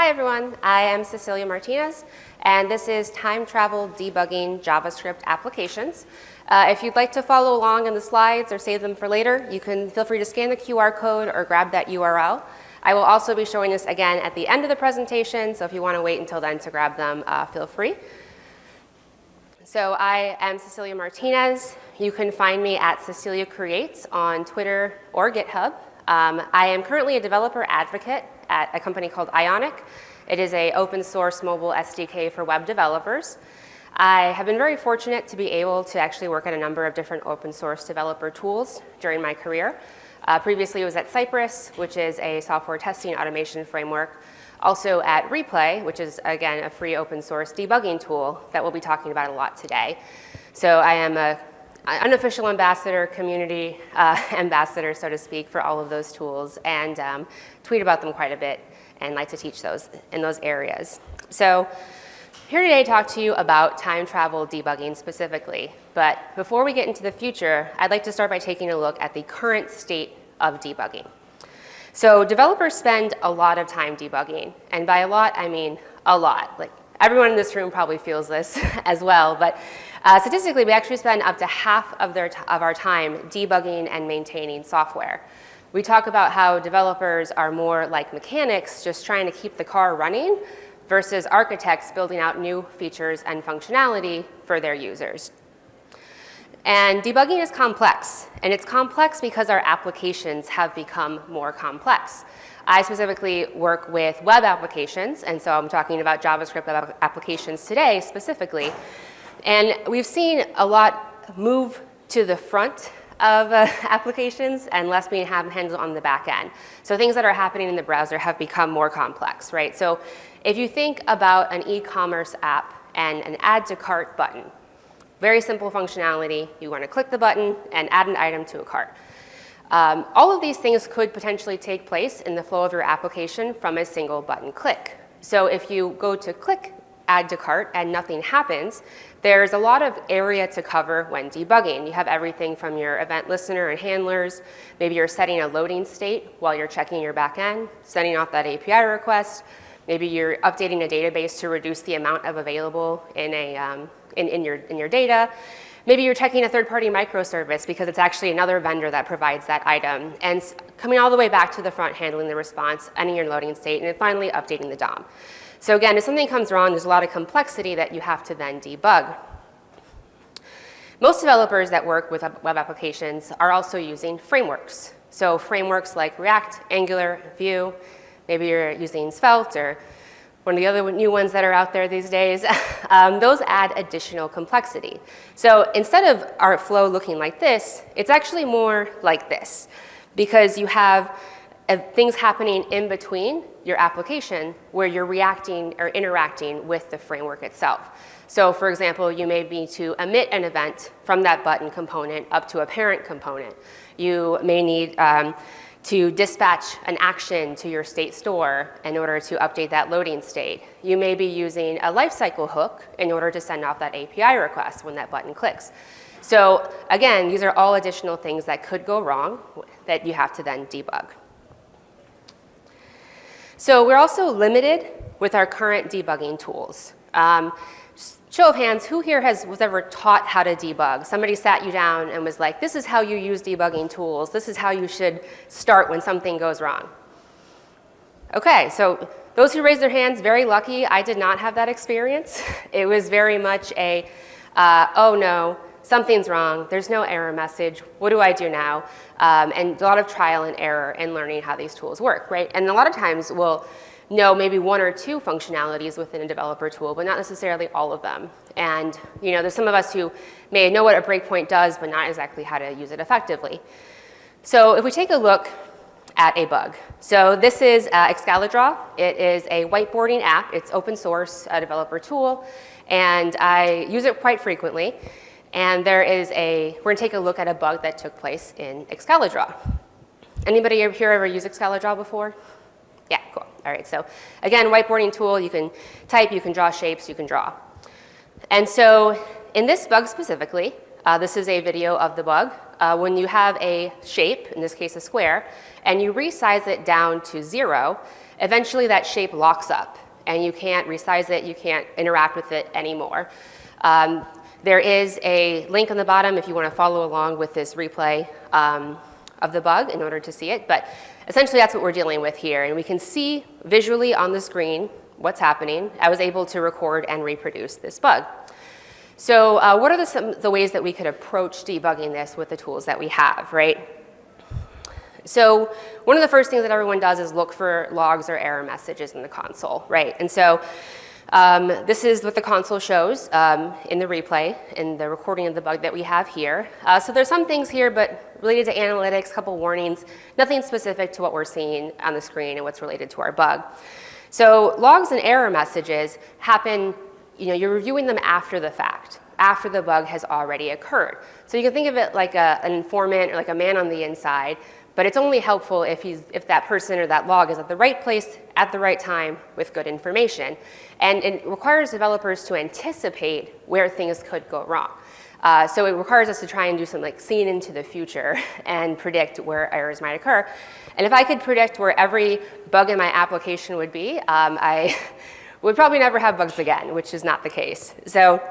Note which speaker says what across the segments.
Speaker 1: Hi everyone, I am Cecelia Martinez, and this is Time Travel Debugging JavaScript Applications. If you'd like to follow along in the slides or save them for later, you can feel free to scan the QR code or grab that URL. I will also be showing this again at the end of the presentation, so if you want to wait until then to grab them, feel free. So I am Cecelia Martinez. You can find me at Cecelia Creates on Twitter or GitHub. I am currently a developer advocate at a company called Ionic. It is an open source mobile SDK for web developers. I have been very fortunate to be able to actually work at a number of different open source developer tools during my career. Previously I was at Cypress, which is a software testing automation framework. Also at Replay, which is again a free open source debugging tool that we'll be talking about a lot today. So I am an unofficial ambassador, community ambassador, so to speak, for all of those tools, and tweet about them quite a bit and like to teach those in those areas. So here today to talk to you about time travel debugging specifically. But before we get into the future, I'd like to start by taking a look at the current state of debugging. So developers spend a lot of time debugging, and by a lot, I mean a lot. Like everyone in this room probably feels this as well, but statistically, we actually spend up to half of our time debugging and maintaining software. We talk about how developers are more like mechanics, just trying to keep the car running, versus architects building out new features and functionality for their users. And debugging is complex, and it's complex because our applications have become more complex. I specifically work with web applications, and so I'm talking about JavaScript web applications today specifically. And we've seen a lot move to the front of applications and less being handled on the back end. So things that are happening in the browser have become more complex, right? So if you think about an e-commerce app and an add to cart button, very simple functionality. You want to click the button and add an item to a cart. All of these things could potentially take place in the flow of your application from a single button click. So if you go to click add to cart and nothing happens, there's a lot of area to cover when debugging. You have everything from your event listener and handlers. Maybe you're setting a loading state while you're checking your back end, sending off that API request. Maybe you're updating a database to reduce the amount of available in your data. Maybe you're checking a third-party microservice because it's actually another vendor that provides that item, and coming all the way back to the front, handling the response, ending your loading state, and then finally updating the DOM. So again, if something comes wrong, there's a lot of complexity that you have to then debug. Most developers that work with web applications are also using frameworks. So frameworks like React, Angular, Vue, maybe you're using Svelte or one of the other new ones that are out there these days, those add additional complexity. So instead of our flow looking like this, it's actually more like this, because you have things happening in between your application where you're reacting or interacting with the framework itself. So for example, you may need to emit an event from that button component up to a parent component. You may need to dispatch an action to your state store in order to update that loading state. You may be using a lifecycle hook in order to send off that API request when that button clicks. So again, these are all additional things that could go wrong that you have to then debug. So we're also limited with our current debugging tools. Show of hands, who here was ever taught how to debug? Somebody sat you down and was like, this is how you use debugging tools. This is how you should start when something goes wrong. Okay, so those who raised their hands, very lucky. I did not have that experience. It was very much a, oh no, something's wrong. There's no error message. What do I do now? And a lot of trial and error in learning how these tools work, right? And a lot of times we'll know maybe one or two functionalities within a developer tool, but not necessarily all of them. And there's some of us who may know what a breakpoint does, but not exactly how to use it effectively. So if we take a look at a bug. So this is Excalidraw. It is a whiteboarding app. It's open source, a developer tool, and I use it quite frequently. And we're gonna take a look at a bug that took place in Excalidraw. Anybody here ever used Excalidraw before? Yeah, cool. All right, so again, whiteboarding tool, you can type, you can draw shapes, you can draw. And so in this bug specifically, this is a video of the bug. when you have a shape, in this case a square, and you resize it down to 0, eventually that shape locks up, and you can't resize it, you can't interact with it anymore. There is a link on the bottom if you want to follow along with this replay of the bug in order to see it, but essentially that's what we're dealing with here, and we can see visually on the screen what's happening. I was able to record and reproduce this bug. So what are some of the ways that we could approach debugging this with the tools that we have, right? So one of the first things that everyone does is look for logs or error messages in the console, right? And so this is what the console shows in the replay, in the recording of the bug that we have here. So there's some things here, but related to analytics, a couple warnings, nothing specific to what we're seeing on the screen and what's related to our bug. So logs and error messages happen, you're reviewing them after the fact, after the bug has already occurred. So you can think of it like an informant or like a man on the inside, but it's only helpful if that person or that log is at the right place at the right time with good information. And it requires developers to anticipate where things could go wrong. So it requires us to try and do some seeing into the future and predict where errors might occur. And if I could predict where every bug in my application would be, I would probably never have bugs again, which is not the case. So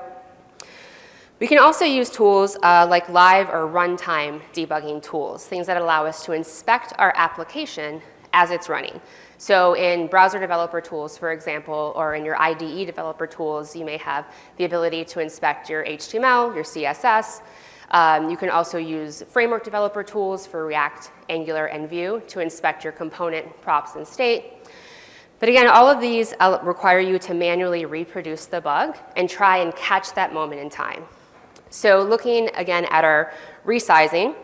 Speaker 1: we can also use tools like live or runtime debugging tools, things that allow us to inspect our application as it's running. So in browser developer tools, for example, or in your IDE developer tools, you may have the ability to inspect your HTML, your CSS. You can also use framework developer tools for React, Angular, and Vue to inspect your component props and state. But again, all of these require you to manually reproduce the bug and try and catch that moment in time. So looking again at our resizing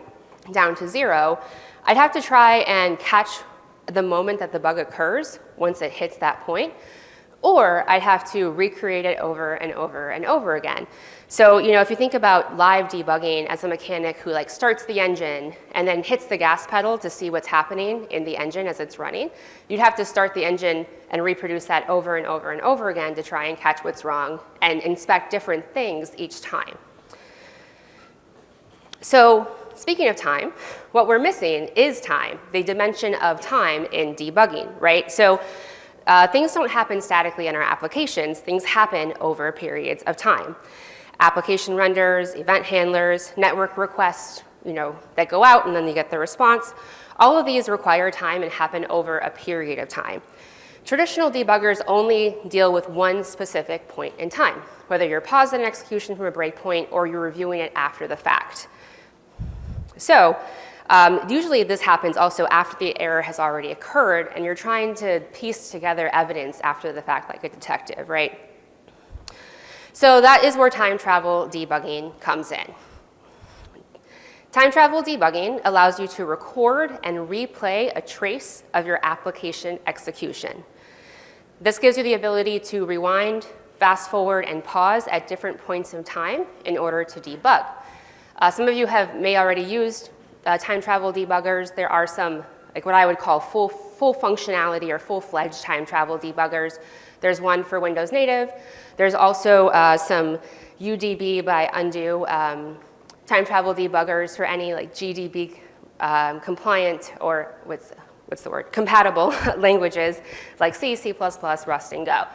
Speaker 1: down to 0, I'd have to try and catch the moment that the bug occurs once it hits that point, or I'd have to recreate it over and over and over again. So if you think about live debugging as a mechanic who starts the engine and then hits the gas pedal to see what's happening in the engine as it's running, you'd have to start the engine and reproduce that over and over and over again to try and catch what's wrong and inspect different things each time. So speaking of time, what we're missing is time, the dimension of time in debugging, right? So things don't happen statically in our applications. Things happen over periods of time. Application renders, event handlers, network requests, that go out and then you get the response. All of these require time and happen over a period of time. Traditional debuggers only deal with one specific point in time, whether you're pausing an execution from a breakpoint or you're reviewing it after the fact. So usually this happens also after the error has already occurred and you're trying to piece together evidence after the fact like a detective, right? So that is where time travel debugging comes in. Time travel debugging allows you to record and replay a trace of your application execution. This gives you the ability to rewind, fast forward, and pause at different points in time in order to debug. Some of you may already used time travel debuggers. There are some, what I would call full functionality or full-fledged time travel debuggers. There's one for Windows Native. There's also some UDB by Undo time travel debuggers for any GDB compliant or what's the word, compatible languages like C, C++, Rust, and Go.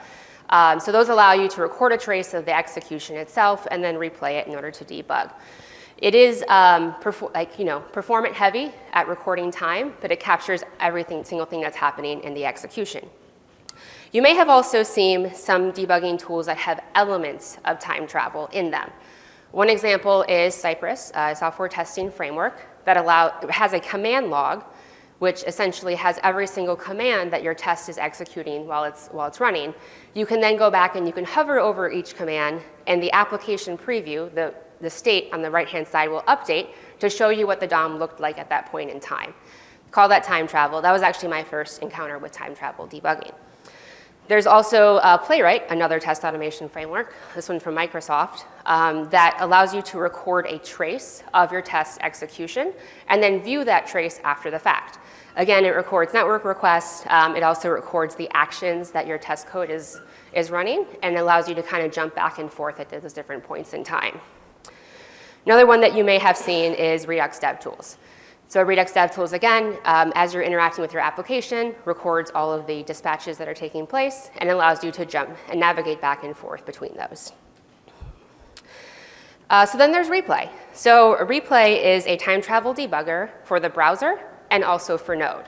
Speaker 1: So those allow you to record a trace of the execution itself and then replay it in order to debug. It is performant heavy at recording time, but it captures single thing that's happening in the execution. You may have also seen some debugging tools that have elements of time travel in them. One example is Cypress, a software testing framework that has a command log, which essentially has every single command that your test is executing while it's running. You can then go back and you can hover over each command, and the application preview, the state on the right-hand side will update to show you what the DOM looked like at that point in time. Call that time travel. That was actually my first encounter with time travel debugging. There's also Playwright, another test automation framework, this one from Microsoft, that allows you to record a trace of your test execution and then view that trace after the fact. Again, it records network requests. It also records the actions that your test code is running and allows you to kind of jump back and forth at those different points in time. Another one that you may have seen is Redux DevTools. So Redux DevTools, again, as you're interacting with your application, records all of the dispatches that are taking place and allows you to jump and navigate back and forth between those. So then there's Replay. So Replay is a time travel debugger for the browser and also for Node.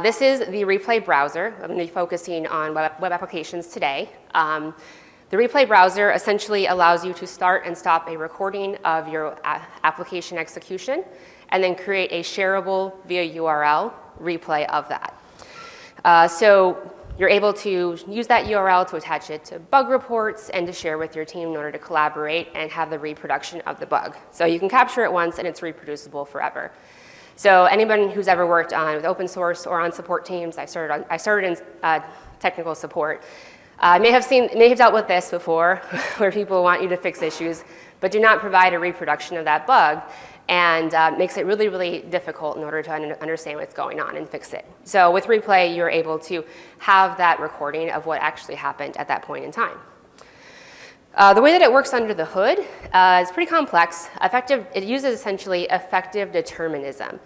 Speaker 1: This is the Replay browser. I'm going to be focusing on web applications today. The Replay browser essentially allows you to start and stop a recording of your application execution and then create a shareable via URL replay of that. So you're able to use that URL to attach it to bug reports and to share with your team in order to collaborate and have the reproduction of the bug. So you can capture it once and it's reproducible forever. So anyone who's ever worked on with open source or on support teams, I started in technical support, may have dealt with this before, where people want you to fix issues, but do not provide a reproduction of that bug, and makes it really, really difficult in order to understand what's going on and fix it. So with Replay, you're able to have that recording of what actually happened at that point in time. The way that it works under the hood is pretty complex. It uses essentially effective determinism.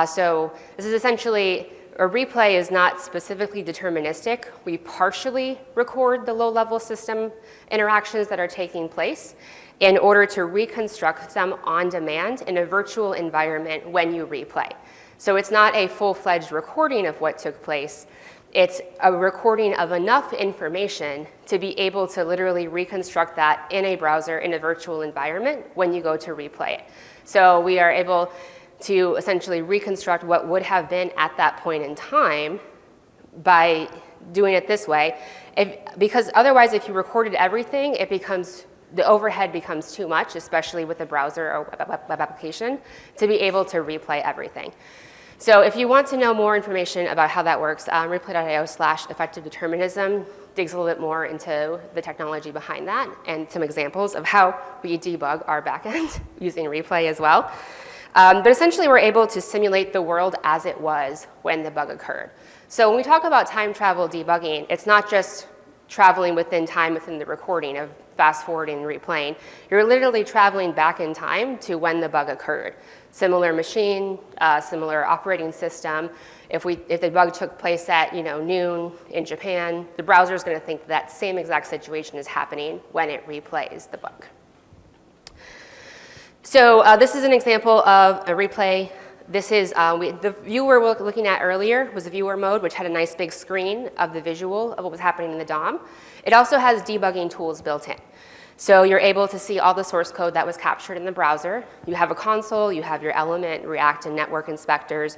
Speaker 1: So this is essentially, a replay is not specifically deterministic. We partially record the low-level system interactions that are taking place in order to reconstruct them on demand in a virtual environment when you replay. So it's not a full-fledged recording of what took place. It's a recording of enough information to be able to literally reconstruct that in a browser in a virtual environment when you go to replay it. So we are able to essentially reconstruct what would have been at that point in time by doing it this way. Because otherwise, if you recorded everything, the overhead becomes too much, especially with a browser or web application, to be able to replay everything. So if you want to know more information about how that works, replay.io/effective determinism digs a little bit more into the technology behind that and some examples of how we debug our backend using Replay as well. But essentially, we're able to simulate the world as it was when the bug occurred. So when we talk about time travel debugging, it's not just traveling within time within the recording of fast forwarding and replaying. You're literally traveling back in time to when the bug occurred. Similar machine, similar operating system. If the bug took place at noon in Japan, the browser is going to think that same exact situation is happening when it replays the bug. So this is an example of a replay. This is the view we were looking at earlier was the viewer mode, which had a nice big screen of the visual of what was happening in the DOM. It also has debugging tools built in. So you're able to see all the source code that was captured in the browser. You have a console, you have your element, React, and network inspectors.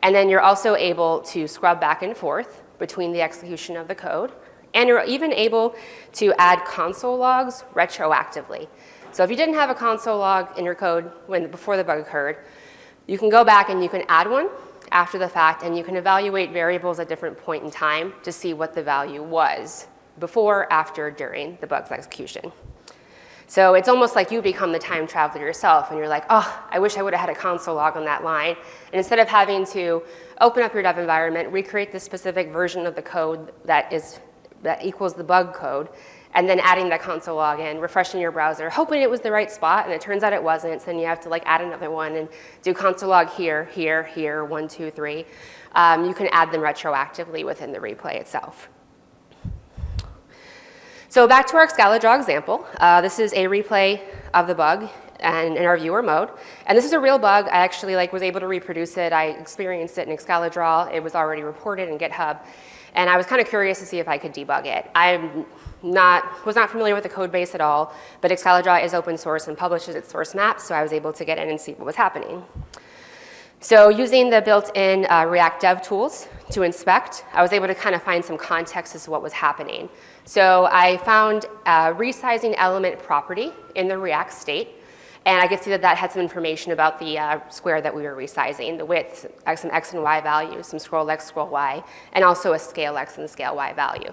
Speaker 1: And then you're also able to scrub back and forth between the execution of the code. And you're even able to add console logs retroactively. So if you didn't have a console log in your code before the bug occurred, you can go back and you can add one after the fact, and you can evaluate variables at different point in time to see what the value was before, after, during the bug's execution. So it's almost like you become the time traveler yourself, and you're like, oh, I wish I would have had a console log on that line. And instead of having to open up your dev environment, recreate the specific version of the code that equals the bug code, and then adding that console log in, refreshing your browser, hoping it was the right spot, and it turns out it wasn't, so then you have to add another one and do console log here, here, here, 1, 2, 3. You can add them retroactively within the replay itself. So back to our Scala draw example. This is a replay of the bug and in our viewer mode. And this is a real bug. I actually was able to reproduce it. I experienced it in Scala draw. It was already reported in GitHub. And I was kind of curious to see if I could debug it. I was not familiar with the code base at all, but Excalidraw is open source and publishes its source maps, so I was able to get in and see what was happening. So using the built-in React Dev tools to inspect, I was able to kind of find some context as to what was happening. So I found a resizing element property in the React state, and I could see that that had some information about the square that we were resizing, the width, some x and y values, some scroll x, scroll y, and also a scale x and scale y value.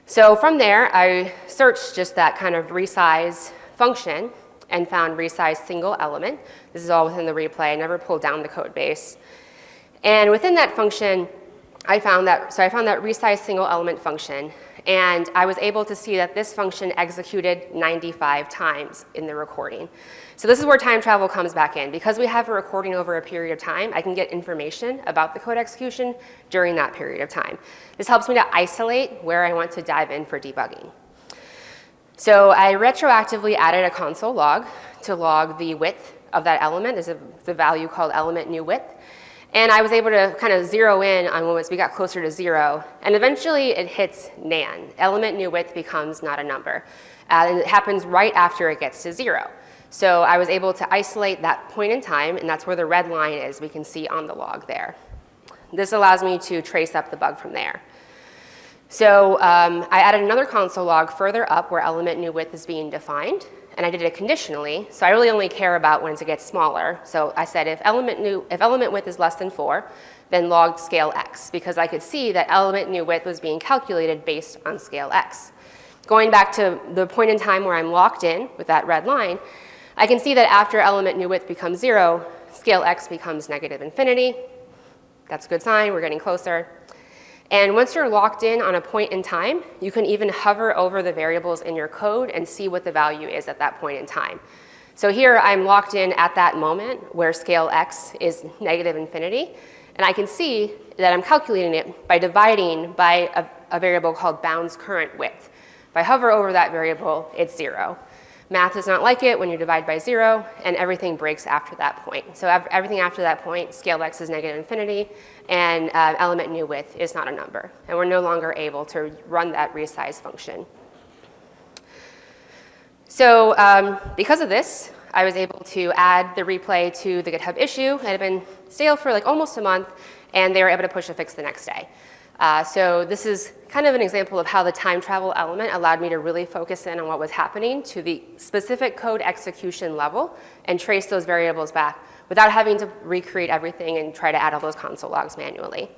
Speaker 1: So from there, I searched just that kind of resize function and found resize single element. This is all within the replay. I never pulled down the code base. And within that function, I found that resize single element function, And I was able to see that this function executed 95 times in the recording. So this is where time travel comes back in. Because we have a recording over a period of time, I can get information about the code execution during that period of time. This helps me to isolate where I want to dive in for debugging. So I retroactively added a console log to log the width of that element. There's the value called element new width. And I was able to kind of zero in on when we got closer to 0. And eventually it hits nan. Element new width becomes not a number. And it happens right after it gets to 0. So I was able to isolate that point in time, and that's where the red line is we can see on the log there. This allows me to trace up the bug from there. So I added another console log further up where element new width is being defined. And I did it conditionally, so I really only care about when it gets smaller. So I said if element width is less than 4, then log scale x, because I could see that element new width was being calculated based on scale x. Going back to the point in time where I'm locked in with that red line, I can see that after element new width becomes 0, scale x becomes negative infinity. That's a good sign, we're getting closer. And once you're locked in on a point in time, you can even hover over the variables in your code and see what the value is at that point in time. So here I'm locked in at that moment where scale x is negative infinity. And I can see that I'm calculating it by dividing by a variable called bounds current width. If I hover over that variable, it's 0. Math does not like it when you divide by 0, and everything breaks after that point. So everything after that point, scale x is negative infinity, and element new width is not a number. And we're no longer able to run that resize function. So because of this, I was able to add the replay to the GitHub issue. It had been stale for like almost a month, and they were able to push a fix the next day. So this is kind of an example of how the time travel element allowed me to really focus in on what was happening to the specific code execution level and trace those variables back without having to recreate everything and try to add all those console logs manually.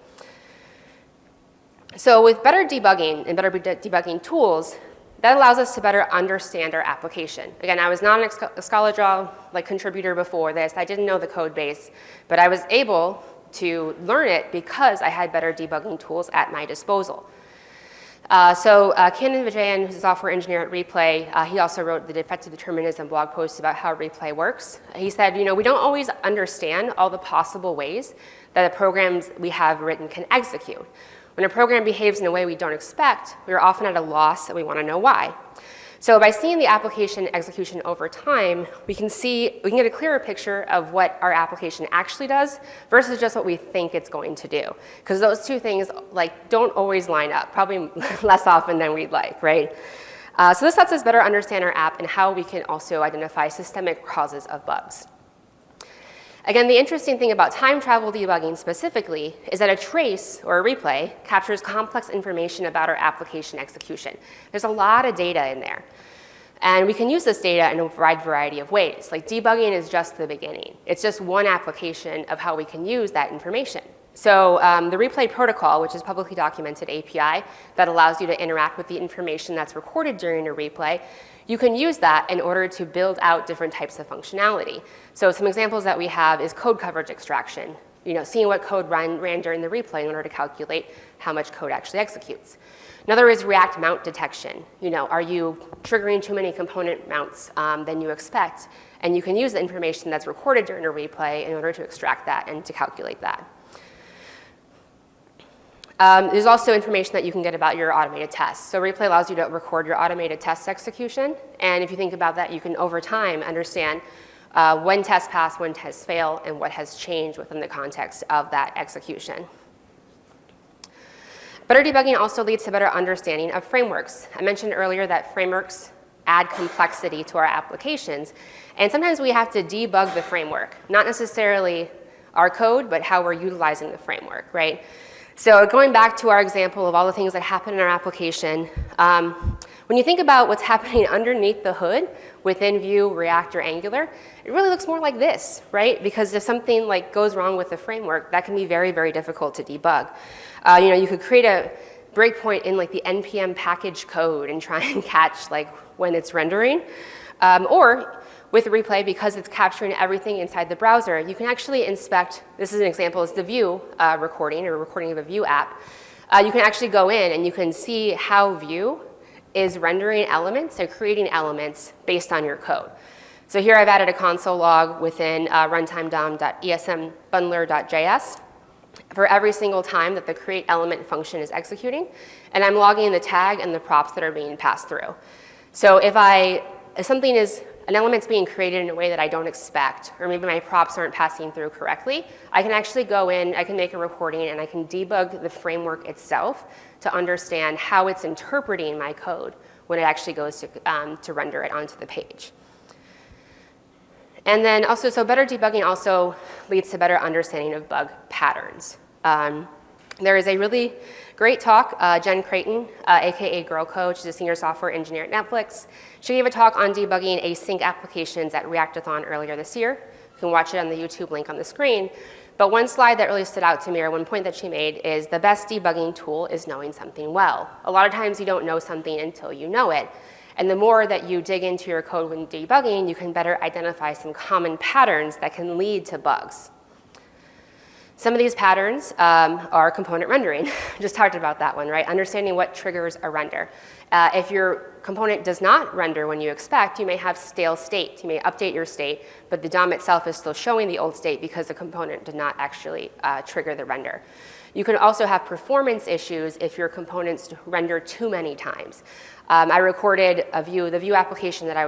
Speaker 1: So with better debugging and better debugging tools, that allows us to better understand our application. Again, I was not an Scala contributor before this. I didn't know the code base, but I was able to learn it because I had better debugging tools at my disposal. Kannan Vijayan, who's a software engineer at Replay, he also wrote the Defective Determinism blog post about how Replay works. He said, we don't always understand all the possible ways that the programs we have written can execute. When a program behaves in a way we don't expect, we are often at a loss and we want to know why. So by seeing the application execution over time, we can get a clearer picture of what our application actually does versus just what we think it's going to do. Because those two things don't always line up, probably less often than we'd like, right? So this lets us better understand our app and how we can also identify systemic causes of bugs. Again, the interesting thing about time travel debugging specifically is that a trace or a replay captures complex information about our application execution. There's a lot of data in there. And we can use this data in a wide variety of ways. Like debugging is just the beginning. It's just one application of how we can use that information. So the replay protocol, which is a publicly documented API that allows you to interact with the information that's recorded during a replay, you can use that in order to build out different types of functionality. So some examples that we have is code coverage extraction, seeing what code ran during the replay in order to calculate how much code actually executes. Another is React mount detection. Are you triggering too many component mounts than you expect? And you can use the information that's recorded during a replay in order to extract that and to calculate that. There's also information that you can get about your automated tests. So Replay allows you to record your automated test execution. And if you think about that, you can, over time, understand when tests pass, when tests fail, and what has changed within the context of that execution. Better debugging also leads to better understanding of frameworks. I mentioned earlier that frameworks add complexity to our applications. And sometimes we have to debug the framework, not necessarily our code, but how we're utilizing the framework, right? So going back to our example of all the things that happen in our application, when you think about what's happening underneath the hood within Vue, React, or Angular, it really looks more like this, right? Because if something goes wrong with the framework, that can be very, very difficult to debug. You could create a breakpoint in the npm package code and try and catch when it's rendering, or with Replay, because it's capturing everything inside the browser, you can actually inspect, this is an example, it's the Vue recording, or recording of a Vue app. you can actually go in and you can see how Vue is rendering elements and creating elements based on your code. So here I've added a console log within runtime dom.esmbundler.js for every single time that the create element function is executing, and I'm logging the tag and the props that are being passed through. So if an element's being created in a way that I don't expect, or maybe my props aren't passing through correctly, I can actually go in, I can make a reporting, and I can debug the framework itself to understand how it's interpreting my code when it actually goes to render it onto the page. And then also, so better debugging also leads to better understanding of bug patterns. There is a really great talk, Jen Creighton, AKA Girl Code, she's a senior software engineer at Netflix. She gave a talk on debugging async applications at Reactathon earlier this year. You can watch it on the YouTube link on the screen. But one slide that really stood out to me, or one point that she made, is the best debugging tool is knowing something well. A lot of times you don't know something until you know it. And the more that you dig into your code when debugging, you can better identify some common patterns that can lead to bugs. Some of these patterns are component rendering. Just talked about that one, right? Understanding what triggers a render. If your component does not render when you expect, you may have stale state. You may update your state, but the DOM itself is still showing the old state because the component did not actually trigger the render. You can also have performance issues if your components render too many times. I recorded the Vue application that I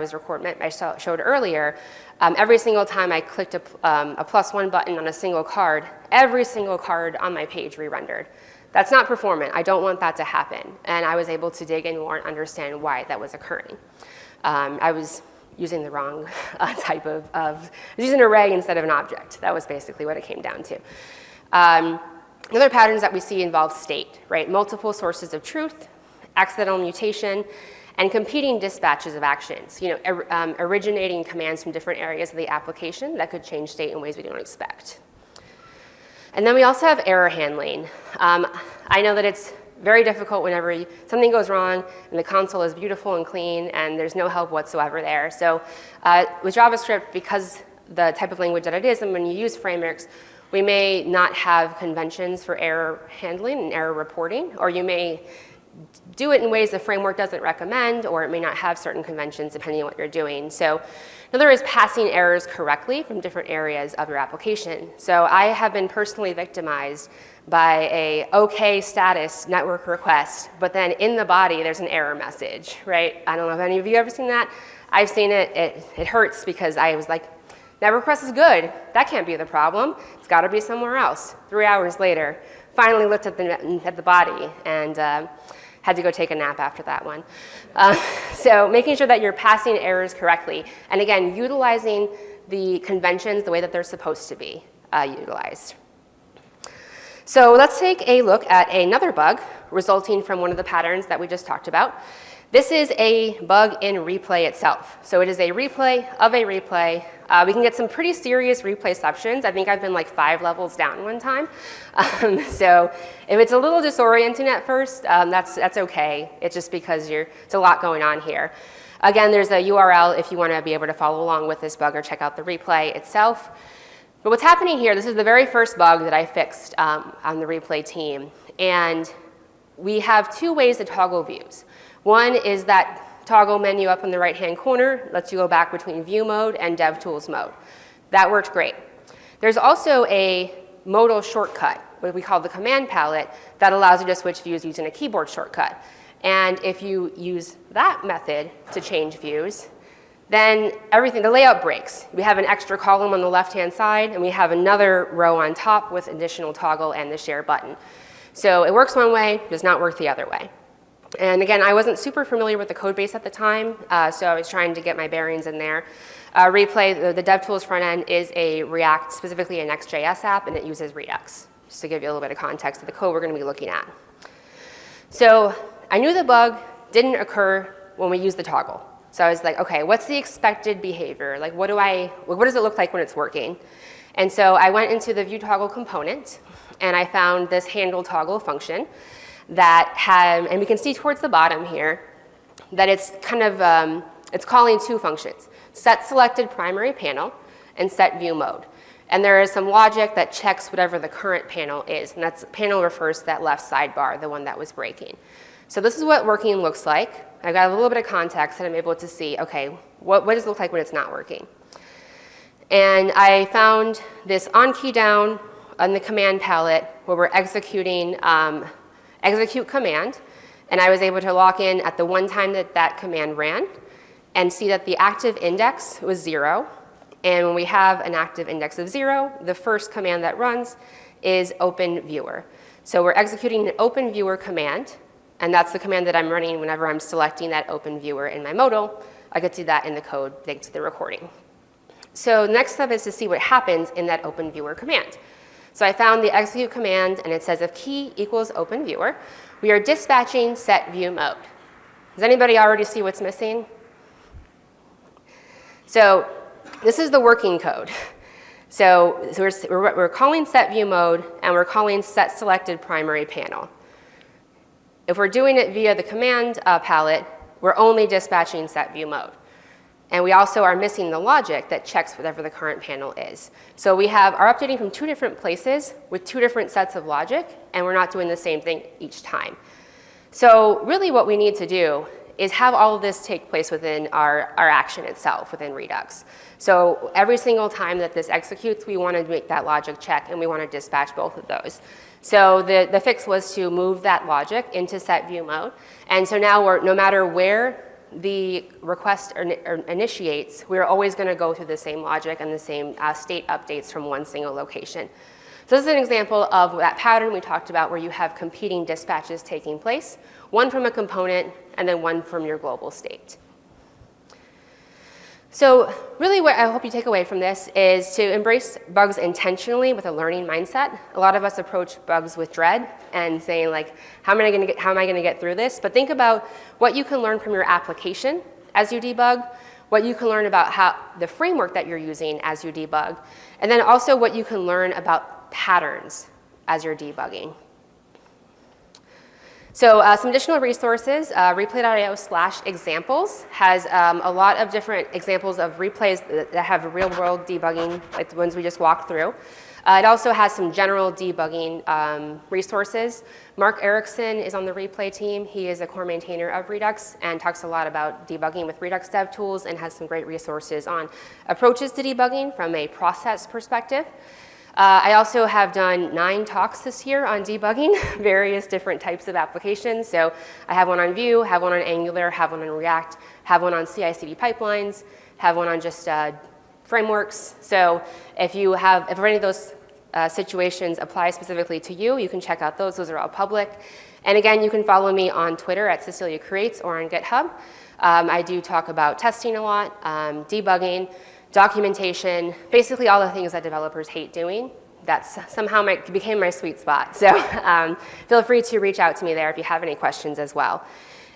Speaker 1: showed earlier. Every single time I clicked a +1 button on a single card, every single card on my page re-rendered. That's not performant. I don't want that to happen. And I was able to dig in more and understand why that was occurring. I was using the wrong type of I was using an array instead of an object. That was basically what it came down to. Other patterns that we see involve state, right? Multiple sources of truth, accidental mutation, and competing dispatches of actions, originating commands from different areas of the application that could change state in ways we don't expect. And then we also have error handling. I know that it's very difficult whenever something goes wrong and the console is beautiful and clean and there's no help whatsoever there. So with JavaScript, because the type of language that it is, and when you use frameworks, we may not have conventions for error handling and error reporting, or you may do it in ways the framework doesn't recommend, or it may not have certain conventions depending on what you're doing. So another is passing errors correctly from different areas of your application. So I have been personally victimized by a OK status network request, but then in the body there's an error message, right? I don't know if any of you have ever seen that. I've seen it. It hurts because I was like, network request is good. That can't be the problem. It's got to be somewhere else. 3 hours later, finally looked at the body and had to go take a nap after that one. So making sure that you're passing errors correctly. And again, utilizing the conventions the way that they're supposed to be utilized. So let's take a look at another bug resulting from one of the patterns that we just talked about. This is a bug in replay itself. So it is a replay of a replay. We can get some pretty serious replay-ceptions. I think I've been like 5 levels down one time. So if it's a little disorienting at first, that's okay. It's just because it's a lot going on here. Again, there's a URL if you want to be able to follow along with this bug or check out the replay itself. But what's happening here, this is the very first bug that I fixed on the replay team. And we have 2 ways to toggle views. One is that toggle menu up in the right-hand corner, lets you go back between view mode and DevTools mode. That worked great. There's also a modal shortcut, what we call the command palette, that allows you to switch views using a keyboard shortcut. And if you use that method to change views, then the layout breaks. We have an extra column on the left-hand side, and we have another row on top with additional toggle and the share button. So it works one way, does not work the other way. And again, I wasn't super familiar with the code base at the time, so I was trying to get my bearings in there. Replay, the DevTools front end is a React, specifically a Next.js app, and it uses Redux, just to give you a little bit of context of the code we're going to be looking at. So I knew the bug didn't occur when we used the toggle. So I was like, okay, what's the expected behavior? Like, what does it look like when it's working? And so I went into the view toggle component, and I found this handle toggle function that had, and we can see towards the bottom here, that it's kind of, it's calling 2 functions, set selected primary panel and set view mode. And there is some logic that checks whatever the current panel is. And that's panel refers to that left sidebar, the one that was breaking. So this is what working looks like. I've got a little bit of context and I'm able to see, okay, what does it look like when it's not working? And I found this on key down on the command palette where we're executing execute command. And I was able to lock in at the one time that that command ran and see that the active index was 0. And when we have an active index of 0, the first command that runs is open viewer. So we're executing an open viewer command, and that's the command that I'm running whenever I'm selecting that open viewer in my modal. I get to do that in the code thanks to the recording. So next step is to see what happens in that open viewer command. So I found the execute command, and it says if key equals open viewer, we are dispatching set view mode. Does anybody already see what's missing? So this is the working code. So we're calling set view mode, and we're calling set selected primary panel. If we're doing it via the command palette, we're only dispatching set view mode. And we also are missing the logic that checks whatever the current panel is. So we are updating from 2 different places with 2 different sets of logic, and we're not doing the same thing each time. So really what we need to do is have all of this take place within our action itself, within Redux. So every single time that this executes, we want to make that logic check, and we want to dispatch both of those. So the fix was to move that logic into set view mode. And so now no matter where the request initiates, we're always going to go through the same logic and the same state updates from one single location. So this is an example of that pattern we talked about where you have competing dispatches taking place, one from a component and then one from your global state. So really what I hope you take away from this is to embrace bugs intentionally with a learning mindset. A lot of us approach bugs with dread and saying like, how am I going to get through this? But think about what you can learn from your application as you debug, what you can learn about how the framework that you're using as you debug, and then also what you can learn about patterns as you're debugging. So some additional resources, replay.io/examples has a lot of different examples of replays that have real-world debugging, like the ones we just walked through. It also has some general debugging resources. Mark Erickson is on the replay team. He is a core maintainer of Redux and talks a lot about debugging with Redux dev tools and has some great resources on approaches to debugging from a process perspective. I also have done 9 talks this year on debugging various different types of applications. So I have one on Vue, have one on Angular, have one on React, have one on CI/CD pipelines, have one on just frameworks. So if any of those situations apply specifically to you, you can check out those. Those are all public. And again, you can follow me on Twitter at Cecelia Creates or on GitHub. I do talk about testing a lot, debugging, documentation, basically all the things that developers hate doing. That's somehow became my sweet spot. So feel free to reach out to me there if you have any questions as well.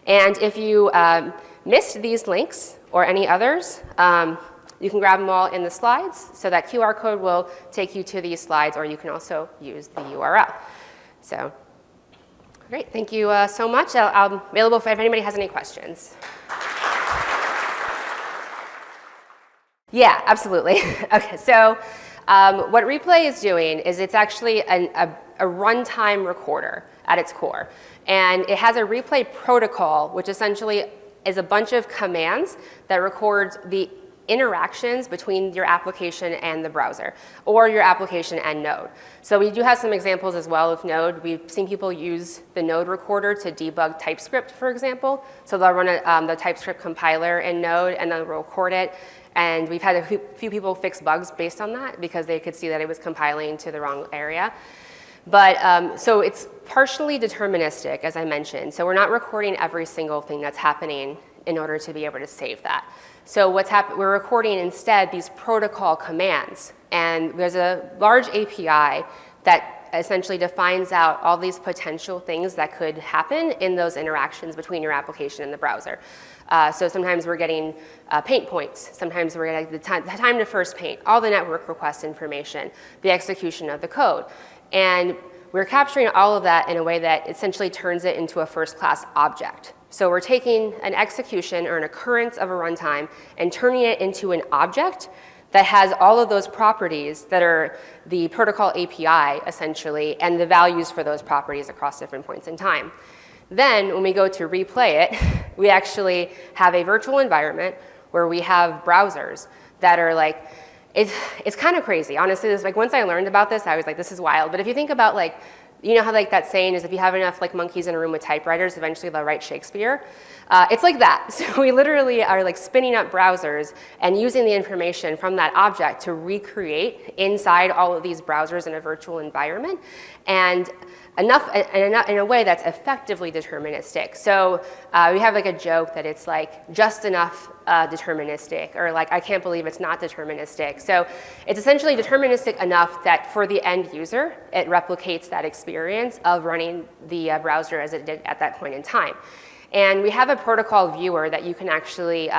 Speaker 1: And if you missed these links or any others, you can grab them all in the slides. So that QR code will take you to these slides, or you can also use the URL. So great, thank you so much. I'm available if anybody has any questions. Yeah, absolutely. Okay, so what Replay is doing is it's actually a runtime recorder at its core. And it has a replay protocol, which essentially is a bunch of commands that records the interactions between your application and the browser, or your application and Node. So we do have some examples as well of Node. We've seen people use the Node recorder to debug TypeScript, for example. So they'll run the TypeScript compiler in Node, and then they'll record it. And we've had a few people fix bugs based on that because they could see that it was compiling to the wrong area. But so it's partially deterministic, as I mentioned. So we're not recording every single thing that's happening in order to be able to save that. So we're recording instead these protocol commands. And there's a large API that essentially defines out all these potential things that could happen in those interactions between your application and the browser. So sometimes we're getting paint points. Sometimes we're getting the time to first paint, all the network request information, the execution of the code. And we're capturing all of that in a way that essentially turns it into a first-class object. So we're taking an execution or an occurrence of a runtime and turning it into an object that has all of those properties that are the protocol API, essentially, and the values for those properties across different points in time. Then, when we go to replay it, we actually have a virtual environment where we have browsers that are like, it's kind of crazy. Honestly, this, like, once I learned about this, I was like, this is wild. But if you think about, like, you know how like that saying is if you have enough like monkeys in a room with typewriters, eventually they'll write Shakespeare? It's like that. So we literally are like spinning up browsers and using the information from that object to recreate inside all of these browsers in a virtual environment, and in a way that's effectively deterministic. So we have like a joke that it's like just enough deterministic, or like I can't believe it's not deterministic. So it's essentially deterministic enough that for the end user, it replicates that experience of running the browser as it did at that point in time. And we have a protocol viewer that you can actually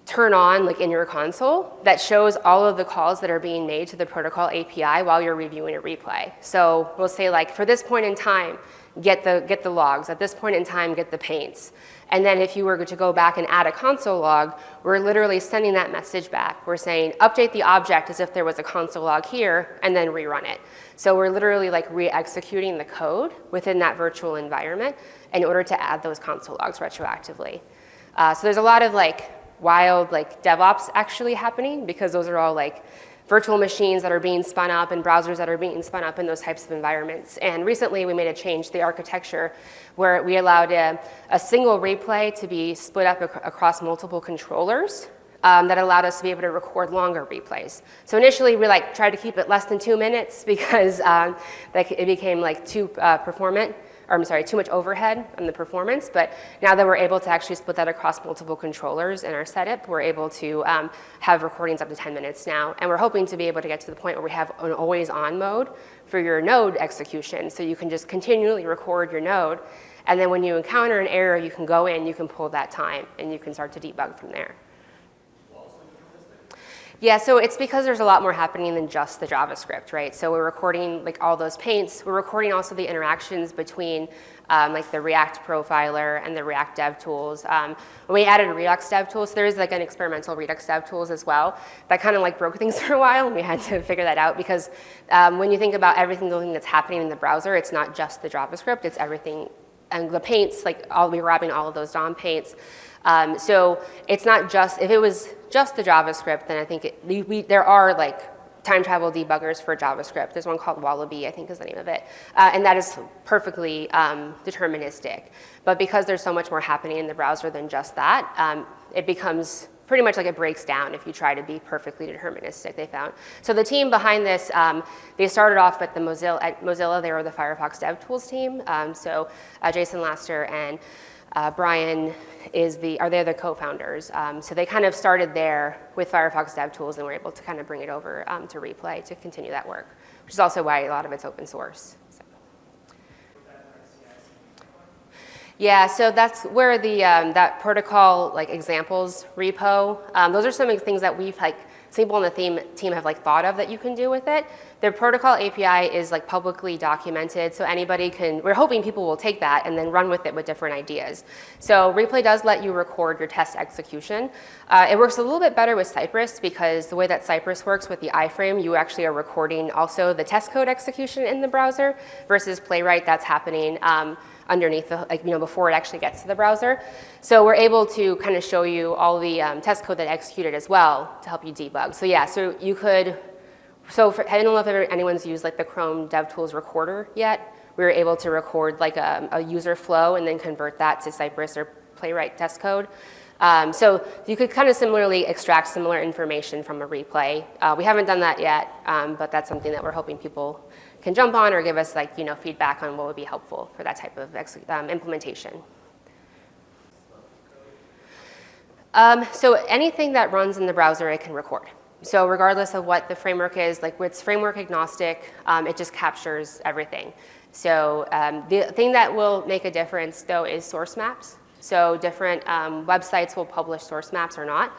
Speaker 1: turn on like in your console that shows all of the calls that are being made to the protocol API while you're reviewing a replay. So we'll say like for this point in time, get the logs. At this point in time, get the paints. And then if you were to go back and add a console log, we're literally sending that message back. We're saying update the object as if there was a console log here and then rerun it. So we're literally like re-executing the code within that virtual environment in order to add those console logs retroactively. So there's a lot of like wild like DevOps actually happening, because those are all like virtual machines that are being spun up and browsers that are being spun up in those types of environments. And recently we made a change to the architecture where we allowed a single replay to be split up across multiple controllers that allowed us to be able to record longer replays. So initially we like tried to keep it less than 2 minutes because it became like too much overhead on the performance. But now that we're able to actually split that across multiple controllers in our setup, we're able to have recordings up to 10 minutes now. And we're hoping to be able to get to the point where we have an always on mode for your node execution. So you can just continually record your node. And then when you encounter an error, you can go in, you can pull that time, and you can start to debug from there. Yeah, so it's because there's a lot more happening than just the JavaScript, right? So we're recording like all those paints. We're recording also the interactions between like the React profiler and the React dev tools. When we added Redux dev tools, there is like an experimental Redux dev tools as well. That kind of like broke things for a while, and we had to figure that out because when you think about everything that's happening in the browser, it's not just the JavaScript, it's everything. And the paints, like I'll be grabbing all of those DOM paints. So it's not just, if it was just the JavaScript, then I think there are like time travel debuggers for JavaScript. There's one called Wallaby, I think is the name of it. And that is perfectly deterministic. But because there's so much more happening in the browser than just that, it becomes pretty much like it breaks down if you try to be perfectly deterministic, they found. So the team behind this, they started off at Mozilla, they were the Firefox DevTools team. So Jason Laster and Brian they're the co-founders. So they kind of started there with Firefox DevTools and were able to kind of bring it over to Replay to continue that work, which is also why a lot of it's open source. So. Yeah, so that's where the that protocol like examples repo. Those are some of the things that we've like some people on the team have like thought of that you can do with it. The protocol API is like publicly documented, so anybody can. We're hoping people will take that and then run with it with different ideas. So Replay does let you record your test execution. It works a little bit better with Cypress because the way that Cypress works with the iframe, you actually are recording also the test code execution in the browser versus Playwright that's happening underneath, before it actually gets to the browser. So we're able to kind of show you all the test code that executed as well to help you debug. So yeah, so you could, I don't know if anyone's used like the Chrome DevTools recorder yet. We were able to record like a user flow and then convert that to Cypress or Playwright test code. So you could kind of similarly extract similar information from a replay. We haven't done that yet, but that's something that we're hoping people can jump on or give us like feedback on what would be helpful for that type of implementation. So anything that runs in the browser, it can record. So regardless of what the framework is, like it's framework agnostic, it just captures everything. So the thing that will make a difference though is source maps. So different websites will publish source maps or not.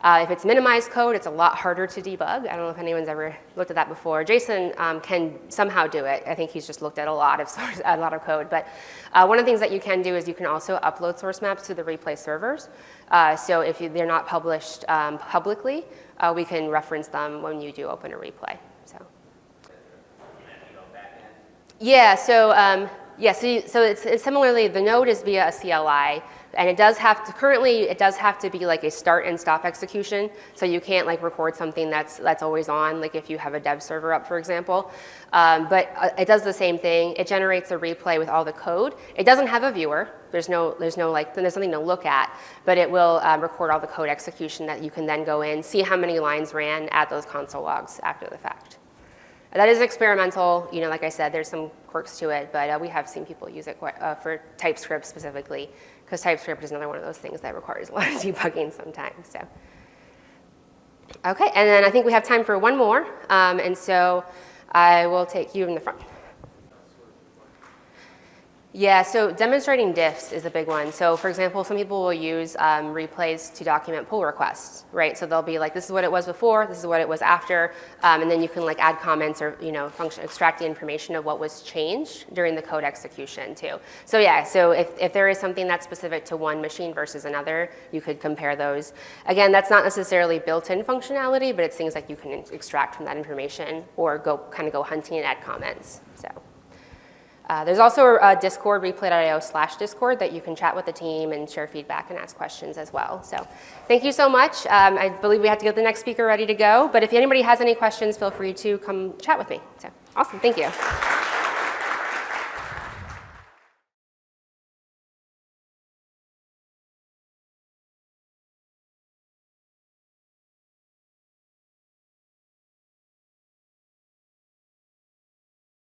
Speaker 1: If it's minimized code, it's a lot harder to debug. I don't know if anyone's ever looked at that before. Jason can somehow do it. I think he's just looked at a lot of code. But one of the things that you can do is you can also upload source maps to the replay servers. So if they're not published publicly, we can reference them when you do open a replay. So. Yeah. So it's similarly, the node is via a CLI. And it does have to, currently, it does have to be like a start and stop execution. So you can't like record something that's always on, like if you have a dev server up, for example. But it does the same thing. It generates a replay with all the code. It doesn't have a viewer. There's nothing to look at, but it will record all the code execution that you can then go in, see how many lines ran, add those console logs after the fact. That is experimental. Like I said, there's some quirks to it, but we have seen people use it for TypeScript specifically, because TypeScript is another one of those things that requires a lot of debugging sometimes. So, okay, and then I think we have time for one more, and so I will take you in the front. Yeah, so demonstrating diffs is a big one. So for example, some people will use replays to document pull requests, right? So they'll be like, this is what it was before, this is what it was after, and then you can like add comments or extract the information of what was changed during the code execution too. So yeah, so if there is something that's specific to one machine versus another, you could compare those. Again, that's not necessarily built-in functionality, but it's things like you can extract from that information or go hunting and add comments. So. There's also a Discord, replay.io/Discord, that you can chat with the team and share feedback and ask questions as well. So thank you so much. I believe we have to get the next speaker ready to go. But if anybody has any questions, feel free to come chat with me. So awesome. Thank you.